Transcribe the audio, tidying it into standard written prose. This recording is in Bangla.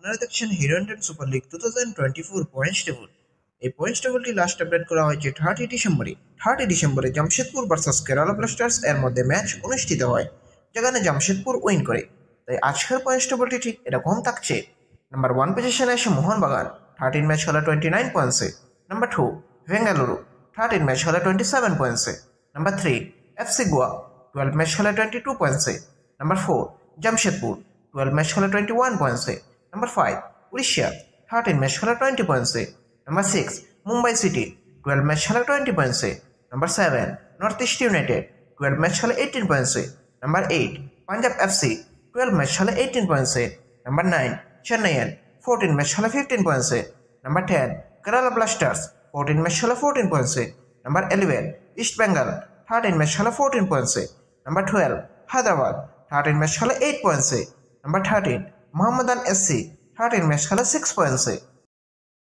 আপনারা দেখছেন hero and super league 2024 points table. এই পয়েন্টস টেবলটি লাস্ট আপডেট করা হয়েছে 30 ডিসেম্বরে জামশেদপুর ভার্সেস কেরালা ব্লাস্টার্স এর মধ্যে ম্যাচ অনুষ্ঠিত হয়, যেখানে জামশেদপুর উইন করে। তাই আজকের পয়েন্টস টেবলটি ঠিক এরকম থাকছে। নাম্বার 1 পজিশনে আসে মোহনবাগান, 13 ম্যাচ খেলা 29 পয়েন্টসে। নাম্বার 2 বেঙ্গালুরু, 13 ম্যাচ খেলা 27 পয়েন্টসে। নাম্বার 3 এফসি গোয়া, 12 ম্যাচ খেলা 22 পয়েন্টসে। নাম্বার 4 জামশেদপুর, 12 ম্যাচ খেলা 21 পয়েন্টসে। Number 5 উড়িষ্যা, 13 ম্যাচ খেলা 20 পয়েন্টসে। Number 6 মুম্বাই সিটি, 12 ম্যাচ খেলা 20 পয়েন্টসে। Number 7 north east United, 12 match খেলা 18 পয়েন্টসে। Number 8 পাঞ্জাব এফসি, 12 ম্যাচ খেলা 18 পয়েন্টসে। Number 9 চেন্নাইয়ান, 14 ম্যাচ খেলা 15 পয়েন্টসে। Number 10 কেরালা ব্লাস্টার্স, 14 ম্যাচ খেলা 14 পয়েন্টসে। Number 11 ইস্ট বেঙ্গল, 13 ম্যাচ খেলা 14 পয়েন্টসে। Number 12 হায়দ্রাবাদ, 13 ম্যাচ খেলা 8 পয়েন্টসে। Number 13 মোহাম্মদান এসসি, 13 ম্যাচ খেলা 6 পয়েন্টসে।